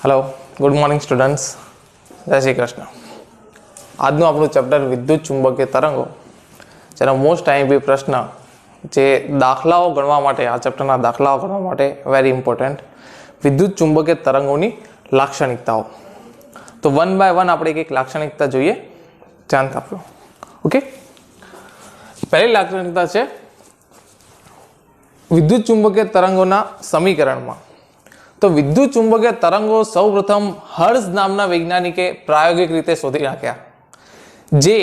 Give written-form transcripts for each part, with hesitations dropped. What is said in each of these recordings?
Hello good morning students जय श्री कृष्ण। આજનું આપણું ચેપ્ટર વિદ્યુત ચુંબકીય તરંગો, જેનો મોસ્ટ આઈએમપી પ્રશ્ન જે દાખલાઓ ગણવા માટે, આ ચેપ્ટરના દાખલાઓ ગણવા માટે વેરી ઇમ્પોર્ટન્ટ, વિદ્યુત ચુંબકીય તરંગોની લાક્ષણિકતાઓ. તો વન બાય વન આપણે એક લાક્ષણિકતા જોઈએ, ધ્યાન આપજો. ઓકે, પહેલી લાક્ષણિકતા છે વિદ્યુત ચુંબકીય તરંગોના સમીકરણમાં. તો વિદ્યુત ચુંબકીય તરંગો સૌપ્રથમ હર્ટ્ઝ નામના વૈજ્ઞાનિકે પ્રાયોગિક રીતે શોધી નાખ્યા, જે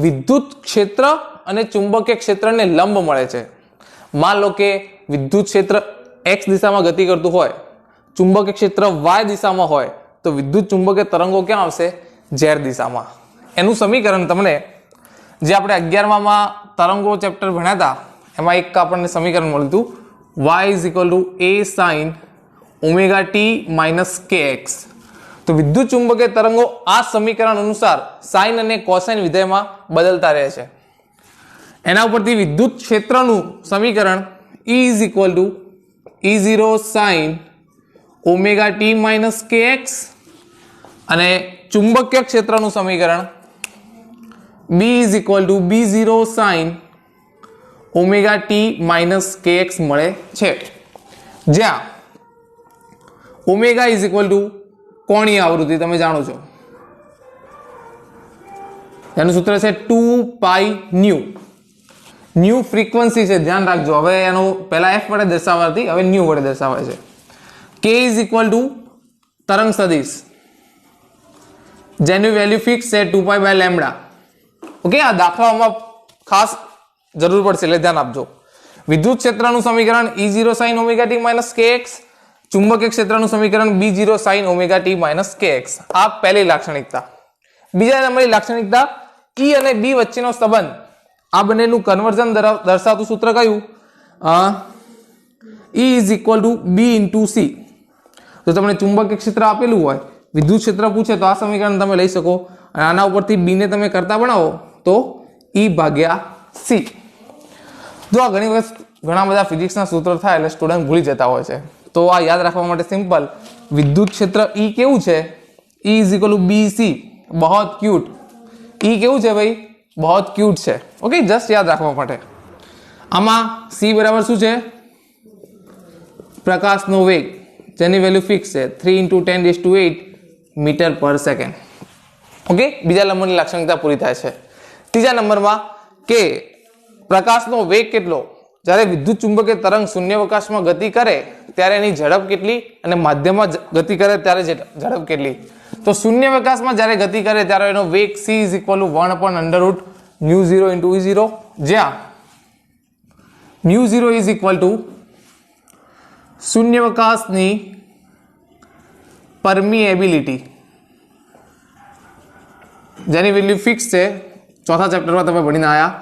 વિદ્યુત ક્ષેત્ર અને ચુંબકીય ક્ષેત્રને લંબ મળે છે. માન લો કે વિદ્યુત ક્ષેત્ર x દિશામાં ગતિ કરતું હોય, ચુંબકીય ક્ષેત્ર y દિશામાં હોય, તો વિદ્યુત ચુંબકીય તરંગો ક્યાં આવશે? z દિશામાં. એનું સમીકરણ તમને જે આપણે 11માં તરંગો ચેપ્ટર ભણ્યા હતા, એમાં એક આપણને સમીકરણ મળ્યું હતું, y a sin omega T minus kx. તો વિદ્યુત ચુંબકીય તરંગો આ સમીકરણ અનુસાર સાઇન અને કોસાઇન વિધેયમાં બદલતા રહે છે. એના ઉપરથી વિદ્યુત ક્ષેત્રનું સમીકરણ E E0 sin omega T minus kx અને ચુંબકીય ક્ષેત્રનું સમીકરણ B B0 sin omega T minus kx મળે છે, જ્યાં ઓમેગા ઇઝ ઇક્વલ ટુ કોણીય આવૃત્તિ તમે જાણો છો, એનું સૂત્ર છે 2 પાઈ ન્યુ. ન્યુ ફ્રીક્વન્સી છે, ધ્યાન રાખજો. હવે એનું પહેલા f વડે દર્શાવાતી, હવે ન્યુ વડે દર્શાવાય છે. k ઇઝ ઇક્વલ ટુ તરંગ સદિશ, જેની વેલ્યુ ફિક્સ છે 2 પાઈ બાય લેમ્બડા. ઓકે, આ દાખલાઓમાં ખાસ જરૂર પડશે એટલે ધ્યાન આપજો. વિદ્યુત ક્ષેત્રનું સમીકરણ E0 sin omega T minus kx, ચુંબકીય ક્ષેત્રનું સમીકરણ B0 sin omega T minus kx. આ પહેલી લાક્ષણિકતા. બીજા નંબરની લાક્ષણિકતા E અને B વચ્ચેનો સંબંધ, આ બંનેનું કન્વર્ઝન દર્શાવતું સૂત્ર કયું? E is equal two B into C. જો તમને ચુંબકીય ક્ષેત્ર આપેલું હોય, વિદ્યુત ક્ષેત્ર પૂછે તો આ સમીકરણ તમે લઈ શકો, અને આના ઉપરથી B ને તમે કરતા બનાવો તો E ભાગ્યા C. જો આ ઘણી વખત ઘણા બધા ફિઝિક્સના સૂત્રો થાય એટલે સ્ટુડન્ટ ભૂલી જતા હોય છે, તો આ યાદ રાખવા માટે સિમ્પલ, વિદ્યુત ક્ષેત્ર E કેવું છે? E is equal two BC. बहुत क्यूट. E કેવું છે ભાઈ? बहुत क्यूट છે. ઓકે, જસ્ટ યાદ રાખવા માટે. આમાં C બરાબર શું છે? પ્રકાશનો વેગ, જેની વેલ્યુ ફિક્સ છે 3 × 10⁸ મીટર પર સેકન્ડ. ઓકે, બીજા નંબરની લાક્ષણિકતા પૂરી થાય છે. ત્રીજા નંબરમાં કે પ્રકાશનો વેગ કેટલો? જ્યારે વિદ્યુત ચુંબકીય તરંગ શૂન્યાવકાશમાં ગતિ કરે ત્યારે એની ઝડપ કેટલી, અને માધ્યમમાં ગતિ કરે ત્યારે ઝડપ કેટલી? તો શૂન્યાવકાશમાં જ્યારે ગતિ કરે ત્યારે એનો વેગ c = 1/√μ0 × E0, જ્યાં μ0 ઇઝ ઇક્વલ ટુ શૂન્યાવકાશની પરમિએબિલિટી, જેની વેલ્યુ ફિક્સ છે, ચોથા ચેપ્ટરમાં તમે ભણીને આવ્યા,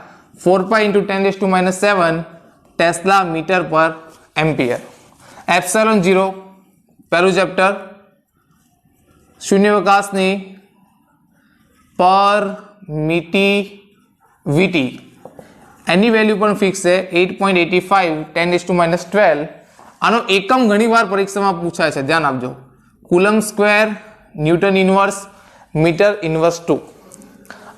4 પાઈ × 10⁻⁷ ટેસ્લા મીટર પર એમ્પિયર. ε0 પહેલું ચેપ્ટર, શૂન્યાવકાશની પરમિટિવિટી, એની વેલ્યુ પણ ફિક્સ છે 8.85 10⁻12. આનો એકમ ઘણીવાર પરીક્ષામાં પૂછાય છે, ધ્યાન આપજો. Coulomb square, newton inverse, metre inverse 2.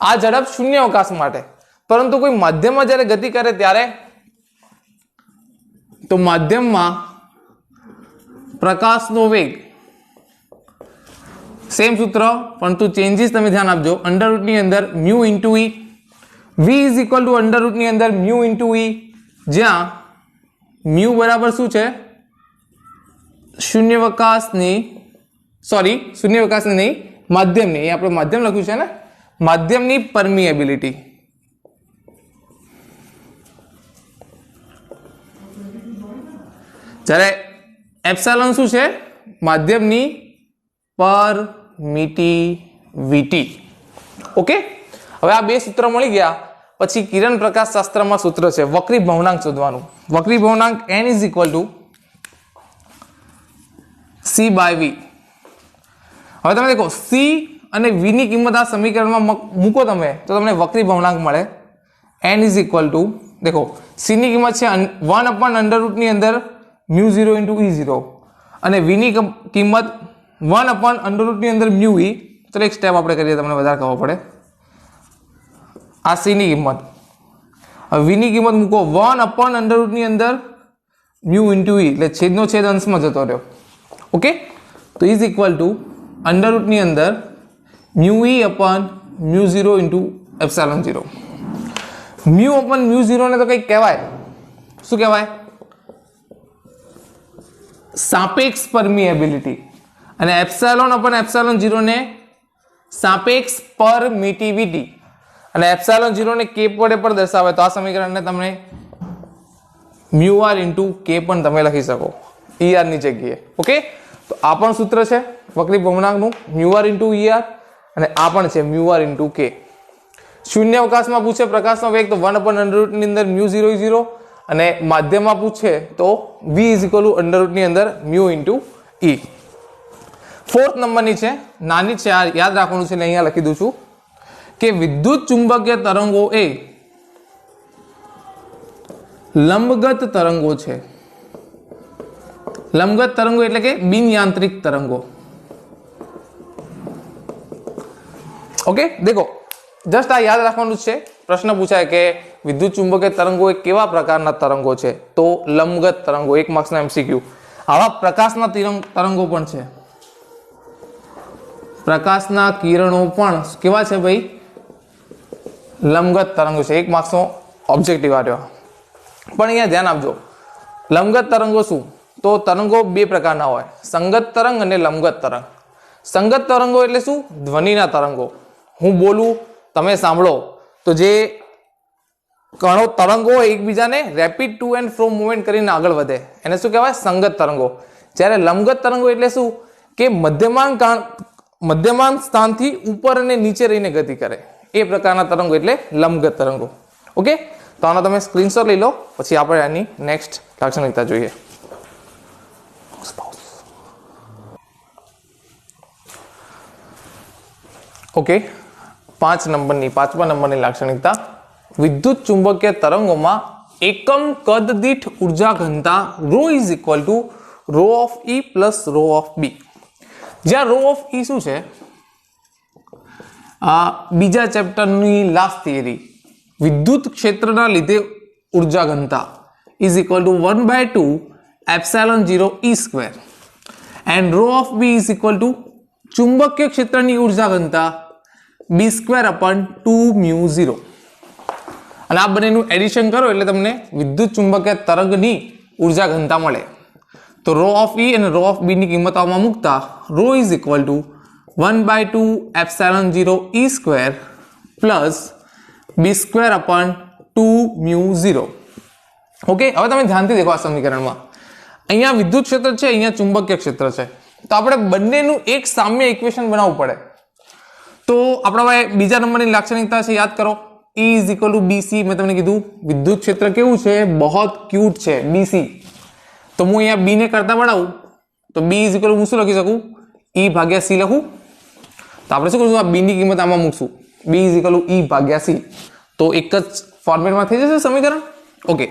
આ ઝડપ શૂન્યાવકાશ માટે, પરંતુ કોઈ માધ્યમમાં જ્યારે ગતિ કરે ત્યારે, તો માધ્યમમાં પ્રકાશનો વેગ સેમ સૂત્ર, પરંતુ ચેન્જીસ તમે ધ્યાન આપજો. અંડરરૂટ ની અંદર μ × E, V is equal two under root ની અંદર μ × E, જ્યાં μ બરાબર શું છે? શૂન્યાવકાશની નહીં, માધ્યમની, એ આપણે માધ્યમ લખ્યું છે ને, માધ્યમની પરમિએબિલિટી. જ્યારે એપ્સિલોન શું છે? માધ્યમની પરમિટિવિટી. ઓકે, હવે આ બે સૂત્ર મળી ગયા પછી કિરણ પ્રકાશ શાસ્ત્રમાં સૂત્ર છે વક્રી ભવનાંક શોધવાનું. વક્રી ભવનાંક n is equal two C/V. હવે તમે દેખો C અને V ની કિંમત આ સમીકરણમાં મૂકો તમે તો તમને વક્રી ભવનાંક મળે. n ઇઝ ઇક્વલ ટુ, દેખો C ની કિંમત છે 1/√ની અંદર μ0 × E0 અને v ની કિંમત 1 અપોન અંડર રૂટની અંદર મ્યુ ઈ. ચલો એક સ્ટેપ આપણે કરીએ, તમને વધારે ખબર પડે. આ સી ની કિંમત, હવે વી ની કિંમત મૂકો 1 અપોન અંડર રૂટની અંદર મ્યુ ઇન્ટુ ઈ, એટલે છેદનો છેદ અંશમાં જતો રહ્યો. ઓકે, તો ઇઝ ઇક્વલ ટુ અંડર રૂટની અંદર mu E upon mu 0 into epsilon 0. Mu upon mu 0 ને તો કંઈક કહેવાય, શું કહેવાય? સાપેક્ષ પરમિએબિલિટી. અને એપ્સિલોન અપોન એપ્સિલોન 0 ને સાપેક્ષ પરમિટિવિટી. અને એપ્સિલોન 0 ને કે વડે પણ દર્શાવે તો આ સમીકરણને તમે મ્યુ આર ઇન્ટુ કે પણ તમે લખી શકો ઈ આર ની જગ્યાએ. ઓકે, તો આ પણ સૂત્ર છે વક્રી ભ્રમણાંકનું, mu R into E R, અને આ પણ છે મ્યુ આર ઇન્ટુ કે. શૂન્ય અવકાશમાં પૂછે પ્રકાશનો વેગ તો 1 અપોન અંડર રૂટની અંદર મ્યુ 0 ઈ 0, અને માધ્યમમાં પૂછે તો v is equal to under રૂટની અંદર મ્યુ ઇન્ટુ ઈ. 4th નંબરની છે, નાની છે, આ યાદ રાખવાનું છે, અહીંયા લખી દઉં છું કે વિદ્યુત ચુંબકીય તરંગો એ લંબગત તરંગો છે. લંબગત તરંગો એટલે કે બિન યાંત્રિક તરંગો. ઓકે, દેખો જસ્ટ આ યાદ રાખવાનું છે. પ્રશ્ન પૂછાય કે વિદ્યુત ચુંબકીય તરંગો એ કેવા પ્રકારના તરંગો છે, તો લંબગત તરંગો. 1 માર્ક્સના એમસીક્યુ. આવા પ્રકાશના તરંગો પણ છે. પ્રકાશના કિરણો પણ કેવા છે ભાઈ? લંબગત તરંગો છે. 1 માર્ક્સનો ઓબ્જેક્ટિવ આવ્યો. પણ અહીંયા ધ્યાન આપજો, લંબગત તરંગો શું? તો તરંગો બે પ્રકારના હોય, સંગત તરંગ અને લંબગત તરંગ. સંગત તરંગો એટલે શું? ધ્વનિના તરંગો. હું બોલું, તમે સાંભળો, તો જે કણો તરંગો એકબીજાને rapid to and fro movement કરીને આગળ વધે એને શું કહેવાય? સંગત તરંગો. જ્યારે લંબગત તરંગો એટલે શું? કે મધ્યમાંક સ્થાનથી ઉપર અને નીચે રહીને ગતિ કરે, એ પ્રકારના તરંગો એટલે લંબગત તરંગો. ઓકે, તો આનો તમે સ્ક્રીનશોટ લઈ લો, પછી આપણે આની નેક્સ્ટ લાક્ષણિકતા જોઈએ. ઓકે, 5મા નંબરની લાક્ષણિકતા, વિદ્યુત ચુંબકીય તરંગોમાં એકમ કદ દીઠ ઉર્જા ઘનતા ρ is equal to ρ of E plus ρ of B. જ્યાં ρ ઓફ ઈ શું છે? આ બીજા ચેપ્ટરની લાસ્ટ થિયરી, વિદ્યુત ક્ષેત્રના લીધે ઉર્જા ઘનતા is equal to 1/2 epsilon 0 E square, and ρ of B is equal to ચુંબકીય ક્ષેત્રની ઉર્જા ઘનતા બી સ્ક્વેર અપોન 2 મ્યુ 0. અને આ બંનેનું એડિશન કરો એટલે તમને વિદ્યુત ચુંબકીય તરંગની ઉર્જા ઘનતા મળે. તો ρ ઓફ ઈ અને ρ ઓફ બી ની કિંમત આમાં મૂકતા ρ is equal to 1/2 epsilon 0 E square plus B square upon 2 mu 0. Okay, હવે તમે ધ્યાનથી દેખો આ સમીકરણમાં, અહીંયા વિદ્યુત ક્ષેત્ર છે, અહીંયા ચુંબકીય ક્ષેત્ર છે. તો આપણે બંનેનું એક સામ્ય ઇક્વેશન બનાવવું પડે. તો આપણા પાસે બીજા નંબરની લાક્ષણિકતા છે, યાદ કરો, E is equal two BC. મેં તમને કીધું વિદ્યુત ક્ષેત્ર કેવું છે? બહોત ક્યુટ છે, BC. તો હું અહીંયા B ને કરતા બનાવું તો B ઇઝ ઇક્વલ ટુ હું શું લખી શકું? E ભાગ્યા C લખું. તો આપણે શું કરીશું? આ B ની કિંમત આમાં મૂકશું, B is equal to E ભાગ્યા C. તો એક જ ફોર્મેટમાં થઈ જશે સમીકરણ. ઓકે,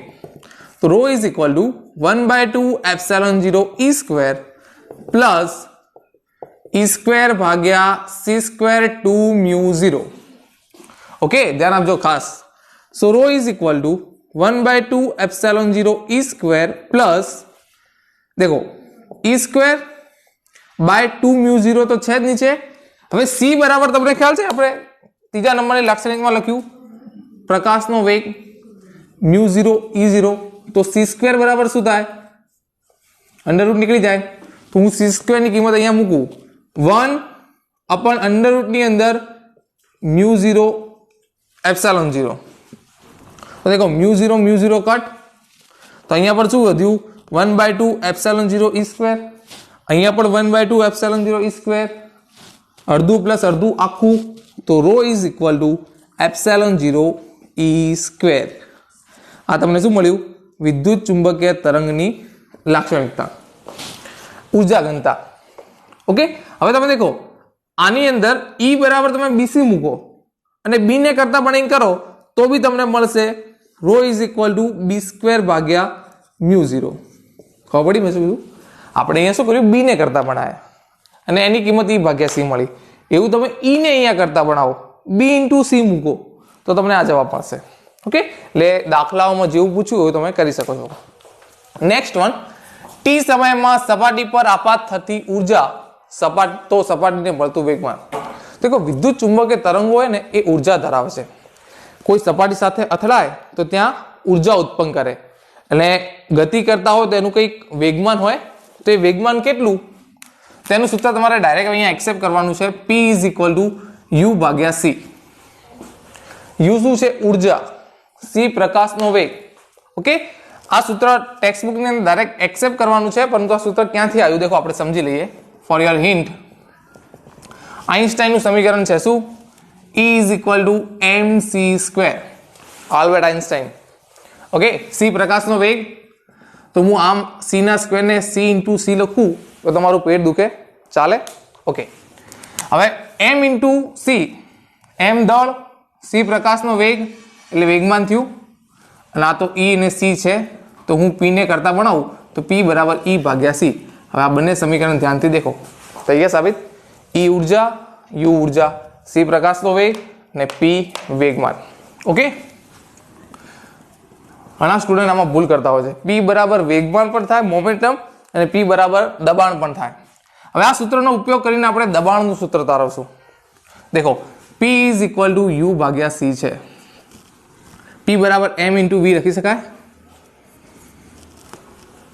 તો ρ is equal to 1/2 epsilon 0 E square plus E square ભાગ્યા સી સ્ક્વેર 2 મ્યુ 0. ઓકે, ધ્યાન આપજો ખાસ. So ρ is equal to 1/2 epsilon 0 E square plus, દેખો, ઈ સ્ક્વેર બાય 2 મ્યુ 0 તો છે જ નીચે. હવે સી બરાબર તમને ખ્યાલ છે, આપણે ત્રીજા નંબરની લાક્ષણિકમાં લખ્યું પ્રકાશનો વેગ મ્યુ 0 ઈ 0. તો સી સ્ક્વેર બરાબર શું થાય? અંડર રૂટ નીકળી જાય. તો હું સી સ્ક્વેર ની કિંમત અહીંયા મૂકું 1 અપન અંડર રૂટની અંદર મ્યુ 0 એપ્સિલોન 0. તો દેખો મ્યુ 0 કટ, તો અહીંયા પર શું વધ્યું? 1/2 એપ્સિલોન 0 ઈ સ્ક્વેર. અહીંયા પણ 1/2 એપ્સિલોન 0 ઈ સ્ક્વેર, અડધું પ્લસ અડધું આખું. તો ρ is equal to epsilon 0 E square. આ તમને શું મળ્યું? વિદ્યુત ચુંબકીય તરંગની લાક્ષણિકતા, ઉર્જા ઘનતા. ઓકે, હવે તમે દેખો આની અંદર E બરાબર તમે BC મૂકો અને B ને કરતા પણ કરો તો બી તમને મળશે ρ is equal to B square ભાગ્યા મ્યુ 0. ખબર પડી મેં શું કીધું? આપણે અહીંયા શું કર્યું? B ને કરતા બનાવ્યા. અને એની કિંમત E ભાગ્યા C મળી. એવું તમે E ને અહીંયા કરતા બનાવો, B ઇન્ટુ C મૂકો તો તમને આ જવાબ મળશે. ઓકે, એટલે દાખલાઓમાં જેવું પૂછ્યું હોય તમે કરી શકો છો. નેક્સ્ટ વન, T સમયમાં સપાટી પર આપાત થતી ઉર્જા સપાટીને મળતું વેગમાન. તો વિદ્યુત ચુંબકીય તરંગો હોય ને એ ઉર્જા ધરાવે છે. કોઈ સપાટી સાથે અથડાય તો ત્યાં ઉર્જા ઉત્પન્ન કરે, અને ગતિ કરતા હોય તો એનું કંઈક વેગમાન હોય, તો એ વેગમાન કેટલું તેનું સૂત્ર તમારે ડાયરેક્ટ અહીંયા એક્સેપ્ટ કરવાનું છે. P is equal to U ભાગ્યા C. U શું છે? ઉર્જા. C પ્રકાશનો વેગ. ઓકે, આ સૂત્ર ટેક્સ્ટબુક ની અંદર ડાયરેક્ટ એક્સેપ્ટ કરવાનું છે, પરંતુ આ સૂત્ર ક્યાંથી આવ્યું દેખો આપણે સમજી લઈએ. ફોર યોર હિન્ટ, આઇન્સ્ટાઈન નું સમીકરણ છે શું? E is equal two mc². Albert Einstein. Okay, C પ્રકાશનો વેગ, તો હું આમ C ના સ્ક્વેર ને C ઇન્ટુ C લખું તો તમારું પેટ દુખે? ચાલે? ઓકે, હવે m ઇન્ટુ C, m દળ, C પ્રકાશનો વેગ એટલે વેગમાન થયું, અને આ તો E અને C છે, તો હું P ને કરતા બનાવું તો P બરાબર E ભાગ્યા C. હવે આ બંને સમીકરણ ધ્યાનથી દેખો, થઈ ગયા સાબિત? E ઉર્જા, U ઉર્જા, C પ્રકાશનો વેગ અને P વેગમાન. ઓકે, ઘણા સ્ટુડન્ટ આમાં ભૂલ કરતા હોય છે. P બરાબર વેગમાન પણ થાય, મોમેન્ટમ, અને P બરાબર દબાણ પણ થાય. હવે આ સૂત્રનો ઉપયોગ કરીને આપણે દબાણનું સૂત્ર તારવશું. દેખો, P is equal to U ભાગ્યા C છે. P બરાબર m ઇન્ટુ V લખી શકાય,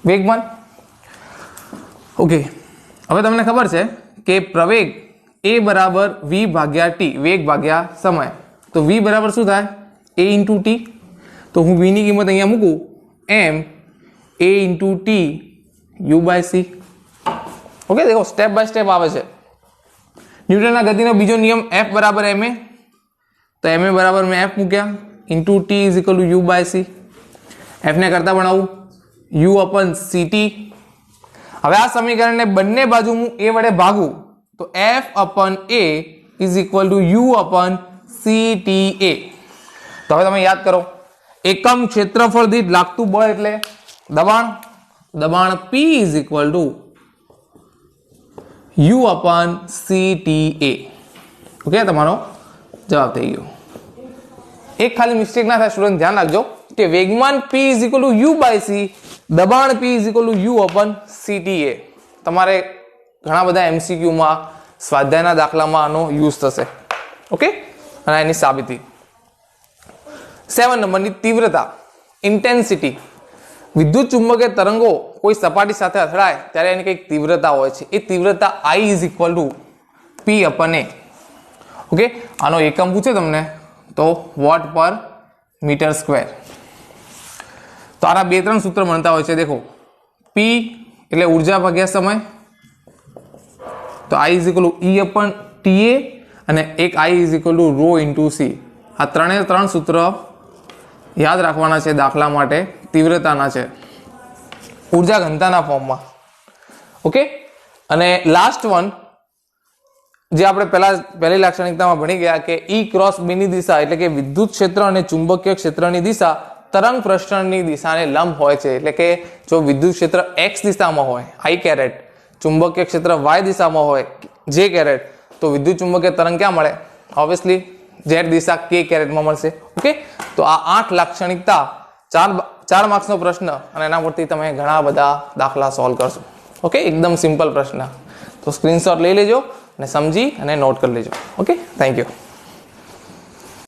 વેગમાન. ઓકે, હવે તમને ખબર છે કે પ્રવેગ A બરાબર V ભાગ્યા T, વેગ ભાગ્યા સમય. તો V બરાબર શું થાય? A into T. તો હું V ની કિંમત અહીંયા મૂકું, m A into T U by C. Okay, દેખો સ્ટેપ બાય સ્ટેપ આવે છે. ન્યૂટનના ગતિનો બીજો નિયમ F બરાબર ma, તો ma બરાબર મેં F મૂક્યા into T is equal to U by C. F ને કરતા બનાવું U અપન CT. હવે આ સમીકરણને બંને બાજુ હું A વડે ભાગું તો F અપન A is equal to U upon CTA. તો હવે તમે યાદ કરો, એકમ ક્ષેત્રફળ દીઠ લાગતું બળ એટલે દબાણ P is equal to U upon CTA. Okay, તમારો જવાબ થઈ ગયો. એક ખાલી મિસ્ટેક ના થાય સ્ટુડન્ટ, ધ્યાન રાખજો કે વેગમાન P is equal to U by C, દબાણ P is equal to U upon CTA. તમારે ઘણા બધા MCQ માં, સ્વાધ્યાયના દાખલામાં આનો યુઝ થશે. ઓકે, અને એની સાબિતી. 7 નંબરની તીવ્રતા, ઇન્ટેન્સિટી. વિદ્યુત ચુંબકીય તરંગો કોઈ સપાટી સાથે અથડાય ત્યારે એની કંઈક તીવ્રતા હોય છે. એ તીવ્રતા I is equal two P અપન A. Okay, આનો એકમ પૂછે તમને તો વોટ પર મીટર સ્ક્વેર. તો આના 2-3 સૂત્ર મળતા હોય છે. દેખો, P એટલે ઉર્જા ભાગ્યા સમય, તો I is equal to E upon TA, અને એક I is equal to rho into C. આ 3 સૂત્ર યાદ રાખવાના છે દાખલા માટે, તીવ્રતાના છે, ઉર્જા ઘનતાના ફોર્મમાં. ઓકે, અને લાસ્ટ વન જે આપણે પહેલી લાક્ષણિકતામાં ભણી ગયા કે E ક્રોસ B ની દિશા એટલે કે વિદ્યુત ક્ષેત્ર અને ચુંબકીય ક્ષેત્રની દિશા તરંગ પ્રસરણની દિશાને લંબ હોય છે. એટલે કે જો વિદ્યુત ક્ષેત્ર x દિશામાં હોય I કેરેટ, ચુંબકીય ક્ષેત્ર y દિશામાં હોય j કેરેટ, તો વિદ્યુત ચુંબકીય તરંગ ક્યાં મળે? ઓબ્વિયસલી z દિશા k કેરેટમાં મળશે. ઓકે, તો આ 8 લાક્ષણિકતા, 4 માર્ક્સનો પ્રશ્ન, અને એના પરથી તમે ઘણા બધા દાખલા સોલ્વ કરશો. ઓકે, એકદમ સિમ્પલ પ્રશ્ન. તો સ્ક્રીનશોટ લઈ લેજો અને સમજી અને નોટ કરી લેજો. Okay, thank you.